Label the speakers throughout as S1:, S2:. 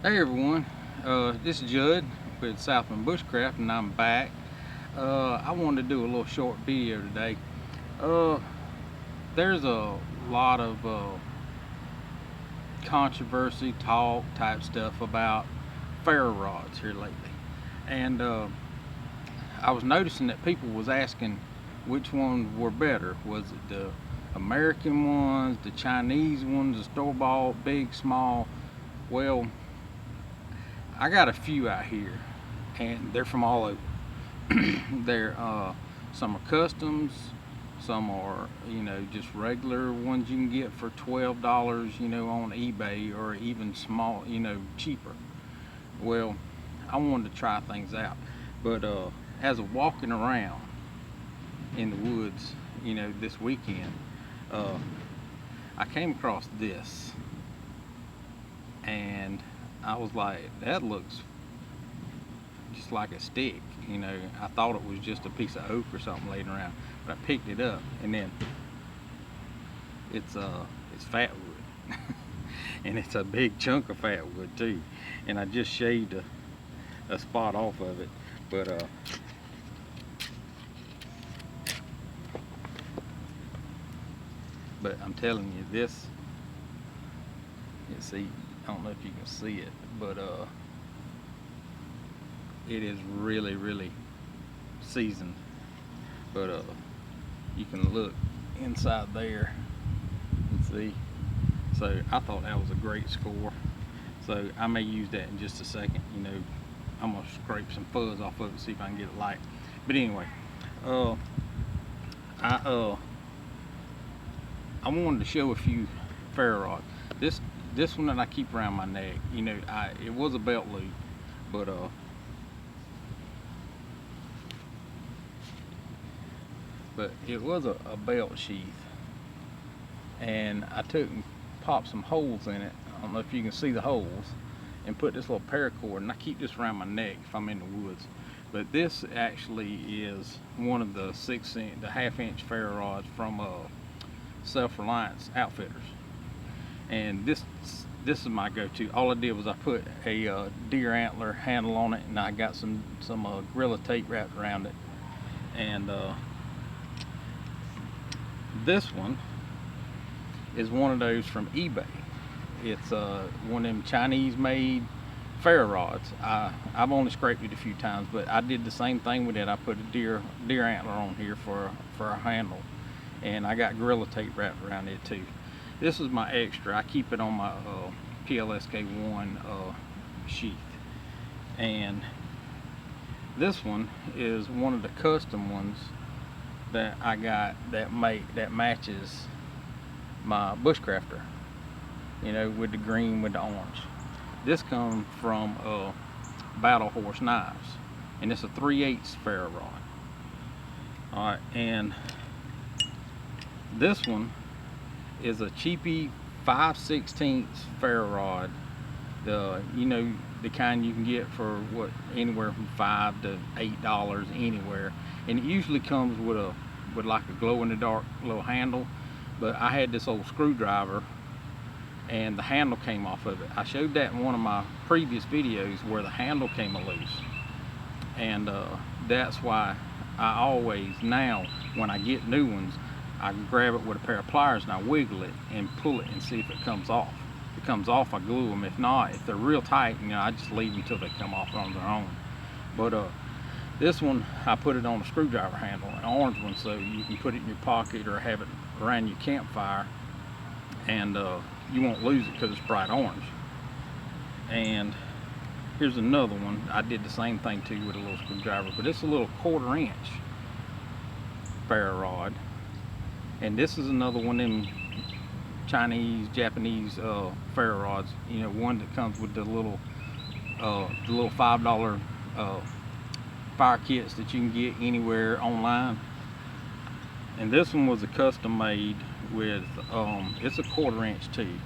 S1: Hey everyone, this is Judd with Southmen Bushcraft, and I'm back. I wanted to do a little short video today. Uh, there's a lot of controversy, talk type stuff about ferro rods here lately, and I was noticing that people was asking which ones were better. Was it the American ones, the Chinese ones, the store-bought, big, small? Well, I got a few out here, and they're from all over. They're some are customs, some are just regular ones you can get for $12 on eBay, or even small cheaper. Well, I wanted to try things out, but as of walking around in the woods this weekend, uh, I came across this, and I was like, that looks just like a stick. I thought it was just a piece of oak or something laying around, but I picked it up, and then it's fat wood, and it's a big chunk of fat wood too. And I just shaved a spot off of it, but I'm telling you, this. You see, I don't know if you can see it, but it is really, really seasoned. But you can look inside there and see. So I thought that was a great score. So I may use that in just a second. I'm gonna scrape some fuzz off of it, see if I can get it light. But anyway, uh, I uh, I wanted to show a few ferro rods. This one that I keep around my neck, it was a belt loop, but it was a belt sheath, and I took and popped some holes in it. I don't know if you can see the holes, and put this little paracord, and I keep this around my neck if I'm in the woods. But this actually is one of the the half-inch ferro rods from Self-Reliance Outfitters, and this is my go-to. All I did was I put a deer antler handle on it, and I got some Gorilla tape wrapped around it. And this one is one of those from eBay. It's one of them Chinese made ferro rods. I've only scraped it a few times, but I did the same thing with it. I put a deer antler on here for a handle, and I got Gorilla tape wrapped around it too. This is my extra. I keep it on my PLSK1 sheath. And this one is one of the custom ones that I got that matches my bushcrafter, with the green with the orange. This comes from Battle Horse Knives, and it's a 3/8 ferro rod. Alright, and this one is a cheapy 5/16 ferro rod. The kind you can get for anywhere from $5 to $8 anywhere, and it usually comes with like a glow in the dark little handle. But I had this old screwdriver, and the handle came off of it. I showed that in one of my previous videos where the handle came loose, and that's why I always, now when I get new ones, I grab it with a pair of pliers and I wiggle it and pull it and see if it comes off. If it comes off, I glue them. If not, if they're real tight, I just leave them until they come off on their own. But this one, I put it on a screwdriver handle, an orange one, so you can put it in your pocket or have it around your campfire, and you won't lose it because it's bright orange. And here's another one. I did the same thing too with a little screwdriver, but it's a little 1/4 inch ferro rod. And this is another one of them Chinese, Japanese ferro rods. One that comes with the little $5 fire kits that you can get anywhere online. And this one was a custom made with it's a 1/4 inch too,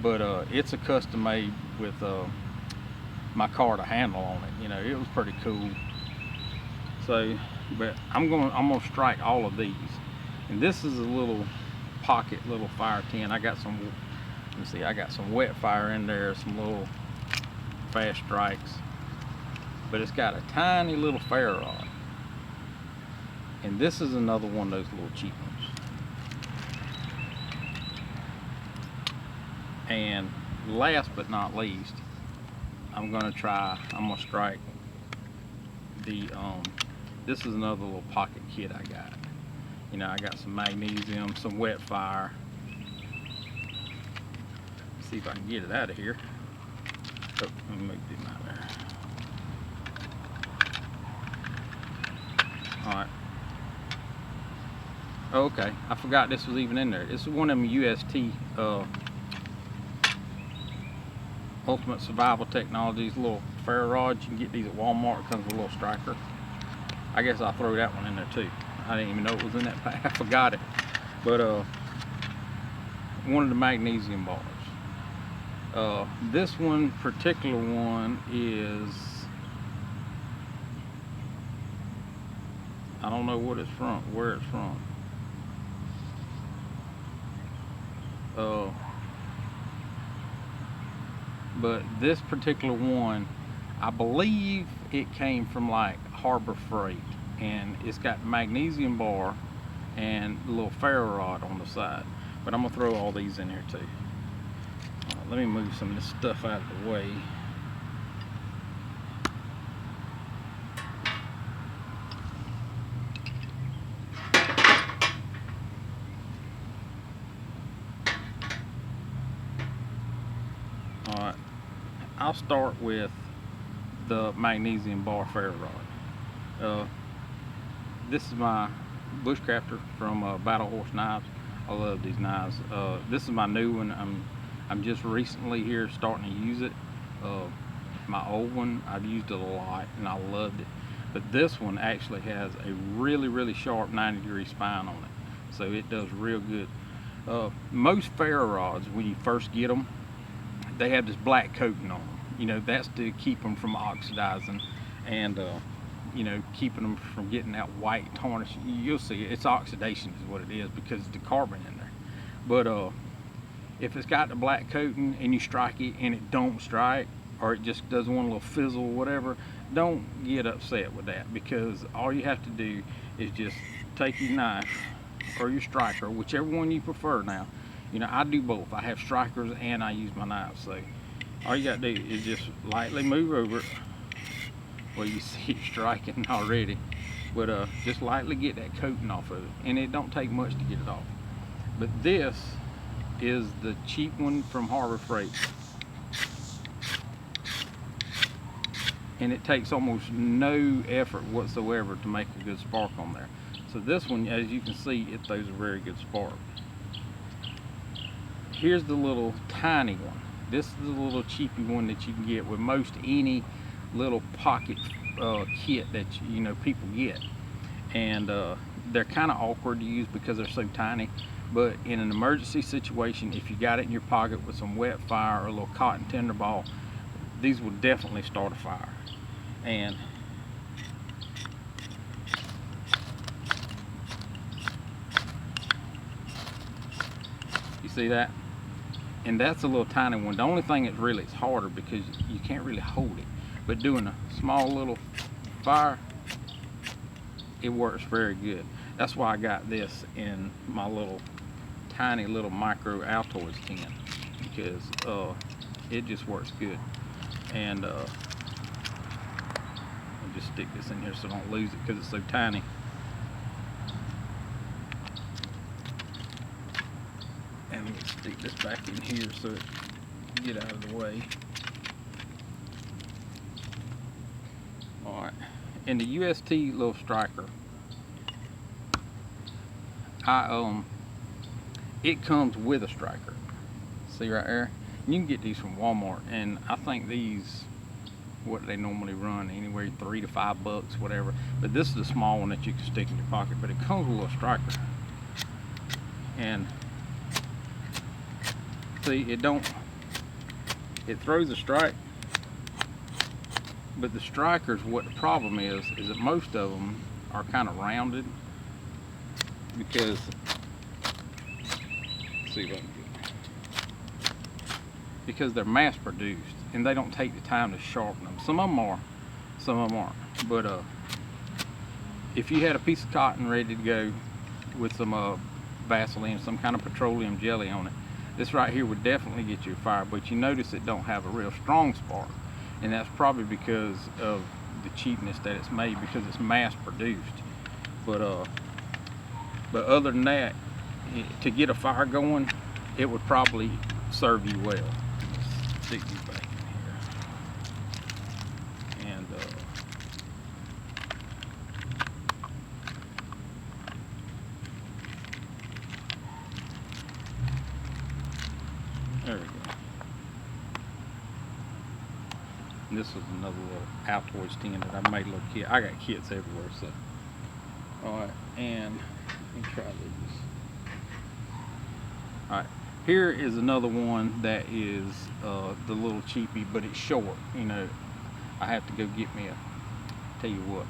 S1: but it's a custom made with my Carter handle on it. It was pretty cool. So, but I'm gonna strike all of these. And this is a little pocket, little fire tin. I got some, let me see, I got some wet fire in there, some little fast strikes, but it's got a tiny little ferro rod. And this is another one of those little cheap ones. And last but not least, I'm gonna strike the this is another little pocket kit I got. You know, I got some magnesium, some wet fire. See if I can get it out of here. Oh, let me move them out there. Alright. Okay, I forgot this was even in there. This is one of them UST Ultimate Survival Technologies little ferro rods. You can get these at Walmart. It comes with a little striker. I guess I'll throw that one in there too. I didn't even know it was in that pack. I forgot it. But one of the magnesium bars. This one particular one is, I don't know what it's from, where it's from. But this particular one, I believe it came from like Harbor Freight, and it's got magnesium bar and a little ferro rod on the side. But I'm gonna throw all these in here too. Let me move some of this stuff out of the way. Alright, I'll start with the magnesium bar ferro rod. This is my Bushcrafter from Battle Horse Knives. I love these knives. This is my new one. I'm just recently here starting to use it. My old one, I've used it a lot and I loved it. But this one actually has a really sharp 90-degree spine on it. So it does real good. Most ferro rods, when you first get them, they have this black coating on them. You know, that's to keep them from oxidizing and you know, keeping them from getting that white tarnish. You'll see it's oxidation is what it is because of the carbon in there. But if it's got the black coating and you strike it and it don't strike, or it just does one little fizzle or whatever, don't get upset with that, because all you have to do is just take your knife or your striker, whichever one you prefer. Now, you know, I do both. I have strikers and I use my knives. So all you gotta do is just lightly move over it. Well, you see it striking already, but just lightly get that coating off of it, and it don't take much to get it off. But this is the cheap one from Harbor Freight, and it takes almost no effort whatsoever to make a good spark on there. So this one, as you can see, it throws a very good spark. Here's the little tiny one. This is the little cheapy one that you can get with most any little pocket kit that you know people get, and they're kind of awkward to use because they're so tiny. But in an emergency situation, if you got it in your pocket with some wet fire or a little cotton tinder ball, these will definitely start a fire. And you see that? And that's a little tiny one. The only thing that's really, it's harder because you can't really hold it. But doing a small little fire, it works very good. That's why I got this in my little tiny little micro Altoids tin, because it just works good. And I'll just stick this in here so I don't lose it because it's so tiny. And let me stick this back in here so it can get out of the way. Alright, in the UST little striker, it comes with a striker. See right there? You can get these from Walmart, and I think these, what they normally run, anywhere $3 to $5, whatever. But this is the small one that you can stick in your pocket, but it comes with a little striker. And see, it throws a strike, but the strikers, what the problem is that most of them are kind of rounded, because, let's see if I can get it, because they're mass produced. and they don't take the time to sharpen them. Some of them are, some of them aren't. But if you had a piece of cotton ready to go with some Vaseline, some kind of petroleum jelly on it, this right here would definitely get you a fire. But you notice it don't have a real strong spark, and that's probably because of the cheapness that it's made, because it's mass produced. But other than that, to get a fire going, it would probably serve you well. Let's stick these back in here. And there we go. And this was another little Altoids tin that I made a little kit. I got kits everywhere, so. Alright, and let me try these. Alright, here is another one that is the little cheapie, but it's short. You know, I have to go get me tell you what.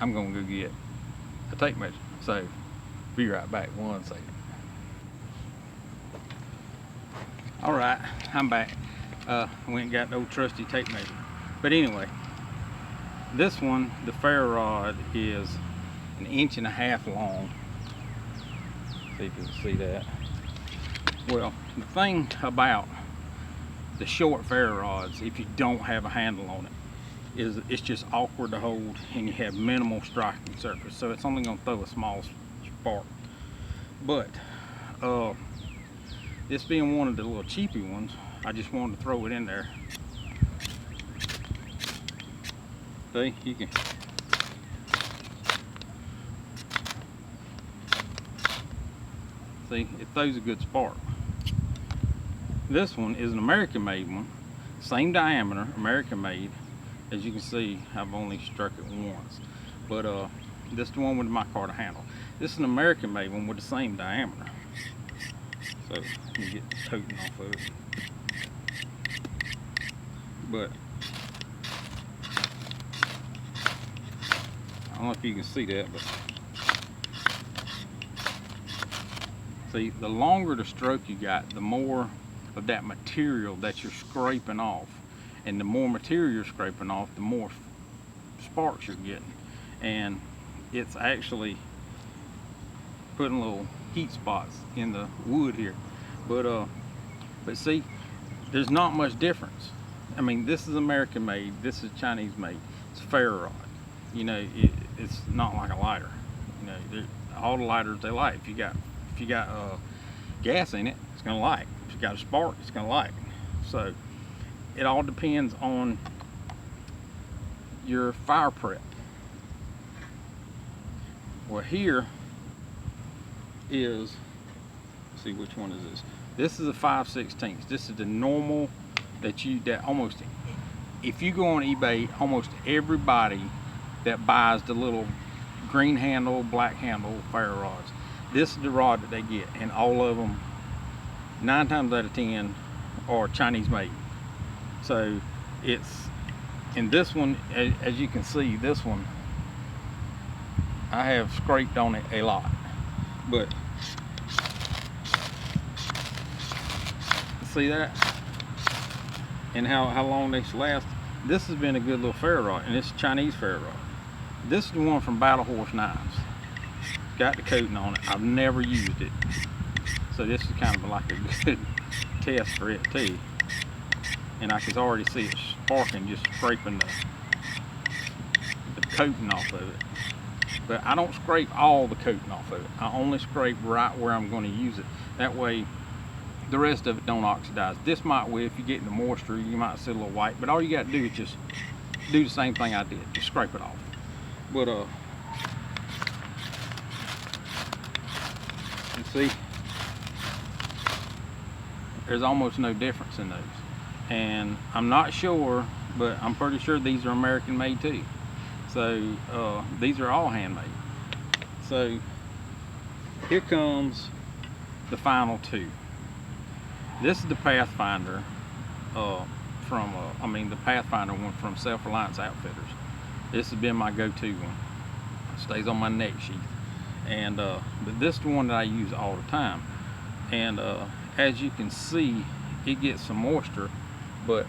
S1: I'm gonna go get a tape measure. So, be right back, 1 second. Alright, I'm back. Went and got the old trusty tape measure. But anyway, this one, the ferro rod, is 1.5 inches long. See if you can see that. Well, the thing about the short ferro rods, if you don't have a handle on it, is it's just awkward to hold, and you have minimal striking surface, so it's only going to throw a small spark. But this being one of the little cheapy ones, I just wanted to throw it in there. See, you can see it throws a good spark. This one is an American-made one, same diameter, American-made. As you can see, I've only struck it once, but this is the one with my micarta handle. This is an American-made one with the same diameter. So let me get the coating off of it. But I don't know if you can see that, but see, the longer the stroke you got, the more of that material that you're scraping off, and the more material you're scraping off, the more sparks you're getting, and it's actually putting little heat spots in the wood here. But see, there's not much difference. I mean, this is American made, this is Chinese made. It's ferro rod. You know, it's not like a lighter. You know, all the lighters they light. If you got gas in it, it's gonna light. If you got a spark, it's gonna light. So it all depends on your fire prep. Well, here is, let's see, which one is this? This is a 5/16. This is the normal that almost, if you go on eBay, almost everybody that buys the little green handle, black handle ferro rods, this is the rod that they get, and all of them, 9 times out of 10, are Chinese made. So it's, and this one, as you can see, this one, I have scraped on it a lot, but see that, and how long they last. This has been a good little ferro rod, and it's Chinese ferro rod. This is the one from Battle Horse Knives. Got the coating on it. I've never used it, so this is kind of like a good test for it too. And I can already see it sparking, just scraping the coating off of it. But I don't scrape all the coating off of it. I only scrape right where I'm going to use it. That way the rest of it don't oxidize. This might, if you get in the moisture, you might see a little white, but all you got to do is just do the same thing I did, just scrape it off. But you see, there's almost no difference in those. And I'm not sure, but I'm pretty sure these are American made too. So these are all handmade. So here comes the final two. This is the Pathfinder the Pathfinder one from Self-Reliance Outfitters. This has been my go-to one. It stays on my neck sheath. And but this is the one that I use all the time. And as you can see, it gets some moisture, but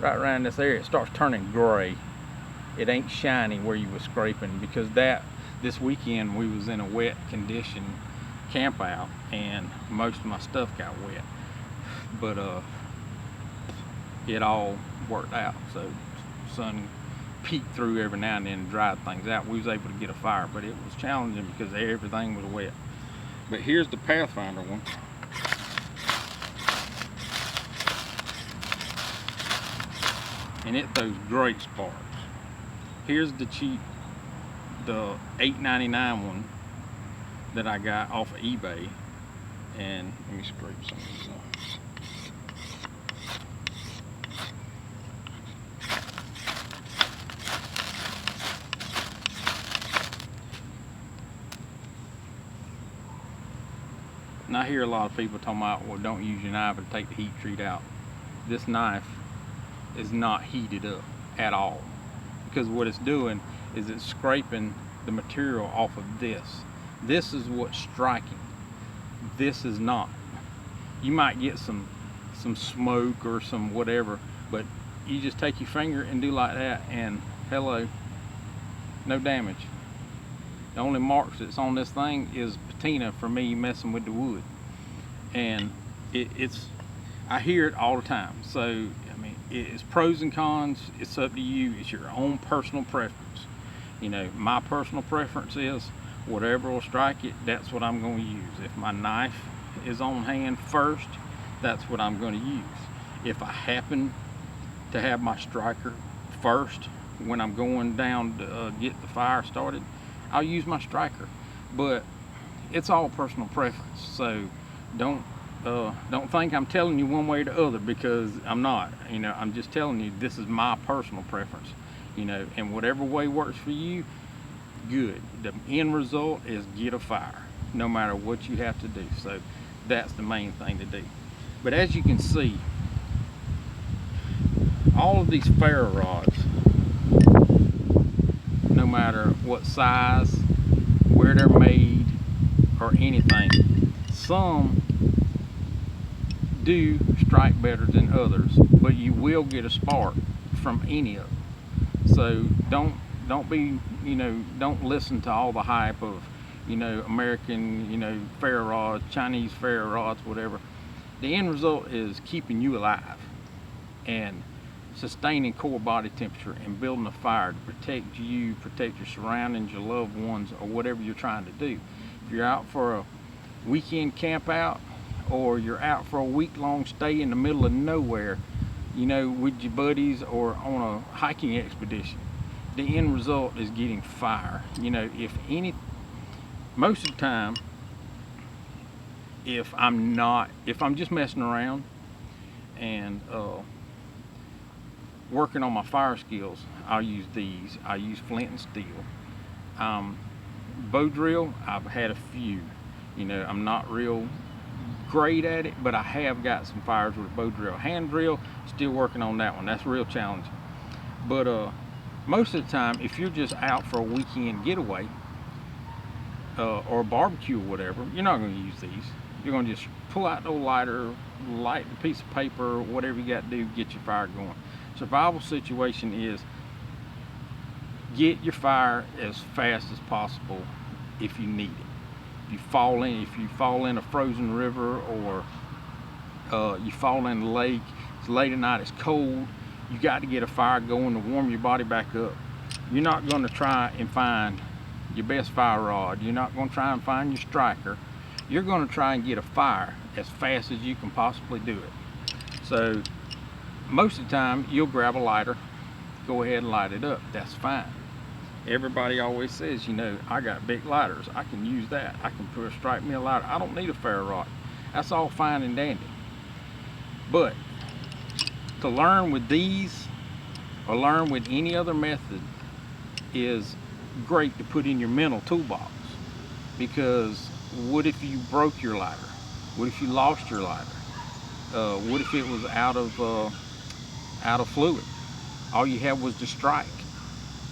S1: right around this area it starts turning gray. It ain't shiny where you was scraping, because this weekend we was in a wet condition camp out and most of my stuff got wet, but it all worked out. So sun peeked through every now and then and dried things out. We was able to get a fire, but it was challenging because everything was wet. But here's the Pathfinder one. And it throws great sparks. Here's the cheap, the $8.99 one that I got off of eBay. And let me scrape some of these off. And I hear a lot of people talking about, well, don't use your knife and take the heat treat out. This knife is not heated up at all, because what it's doing is it's scraping the material off of this. This is what's striking. This is not. You might get some smoke or some whatever, but you just take your finger and do like that, and hello, no damage. The only marks that's on this thing is patina for me messing with the wood, and I hear it all the time. So I mean, it's pros and cons. It's up to you. It's your own personal preference. You know, my personal preference is whatever will strike it, that's what I'm going to use. If my knife is on hand first, that's what I'm going to use. If I happen to have my striker first when I'm going down to get the fire started, I'll use my striker. But it's all personal preference. So don't think I'm telling you one way or the other, because I'm not. You know, I'm just telling you this is my personal preference. You know, and whatever way works for you, good. The end result is get a fire, no matter what you have to do. So that's the main thing to do. But as you can see, all of these ferro rods, no matter what size, where they're made, or anything, some do strike better than others, but you will get a spark from any of them. So don't be, you know, don't listen to all the hype of, you know, American, you know, ferro rods, Chinese ferro rods, whatever. The end result is keeping you alive and sustaining core body temperature and building a fire to protect you, protect your surroundings, your loved ones, or whatever you're trying to do. If you're out for a weekend camp out, or you're out for a week-long stay in the middle of nowhere, you know, with your buddies, or on a hiking expedition, the end result is getting fire. You know, most of the time, if I'm just messing around and working on my fire skills, I'll use these. I use flint and steel. Bow drill, I've had a few. You know, I'm not real great at it, but I have got some fires with a bow drill. Hand drill, still working on that one. That's real challenging. But most of the time, if you're just out for a weekend getaway or a barbecue or whatever, you're not going to use these. You're going to just pull out the lighter, light a piece of paper, whatever you got to do, get your fire going. Survival situation is get your fire as fast as possible if you need it. If you fall in a frozen river, or you fall in a lake, it's late at night, it's cold, you got to get a fire going to warm your body back up. You're not going to try and find your best fire rod. You're not going to try and find your striker. You're going to try and get a fire as fast as you can possibly do it. So most of the time you'll grab a lighter, go ahead and light it up. That's fine. Everybody always says, you know, I got big lighters, I can use that. I can strike me a lighter. I don't need a ferro rod. That's all fine and dandy. But to learn with these, or learn with any other method, is great to put in your mental toolbox. Because what if you broke your lighter? What if you lost your lighter? What if it was out of fluid? All you had was the strike.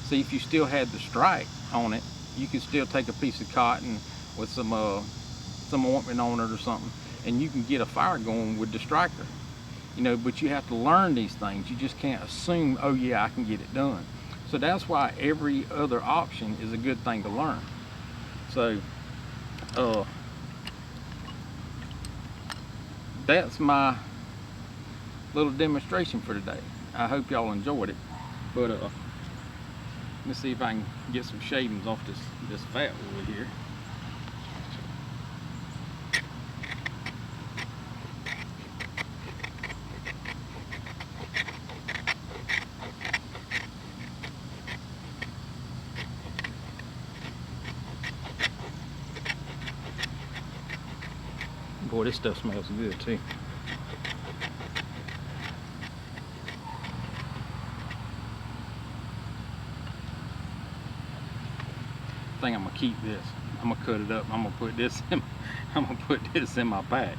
S1: See, if you still had the strike on it, you could still take a piece of cotton with some ointment on it or something, and you can get a fire going with the striker. You know, but you have to learn these things. You just can't assume, oh yeah, I can get it done. So that's why every other option is a good thing to learn. So that's my little demonstration for today. I hope y'all enjoyed it. But let's see if I can get some shavings off this fat wood here. Boy, this stuff smells good too. I think I'm gonna keep this. I'm gonna cut it up. I'm gonna put this in my pack.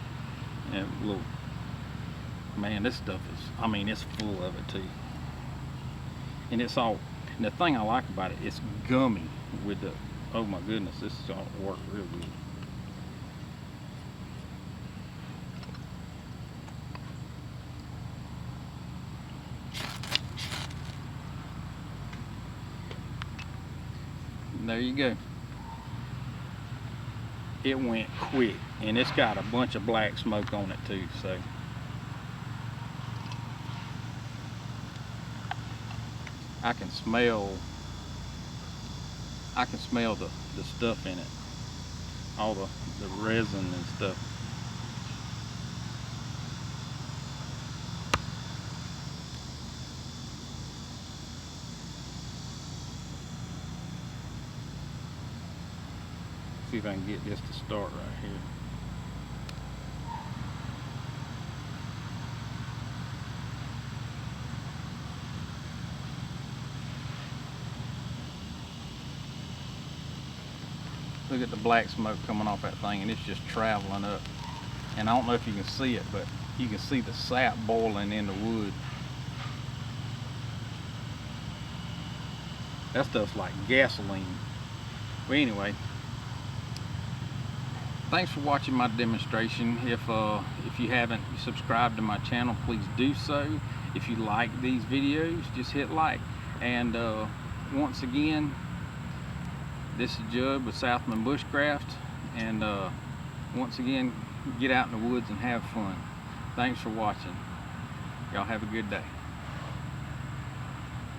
S1: And look, man, this stuff is, I mean, it's full of it too. And it's all, and the thing I like about it, it's gummy with the, oh my goodness, this is gonna work real good. There you go. It went quick, and it's got a bunch of black smoke on it too, so I can smell the stuff in it, all the resin and stuff. See if I can get this to start right here. Look at the black smoke coming off that thing, and it's just traveling up. And I don't know if you can see it, but you can see the sap boiling in the wood. That stuff's like gasoline. But anyway, thanks for watching my demonstration. If you haven't subscribed to my channel, please do so. If you like these videos, just hit like. And once again, this is Judd with Southmen Bushcraft. And once again, get out in the woods and have fun. Thanks for watching. Y'all have a good day.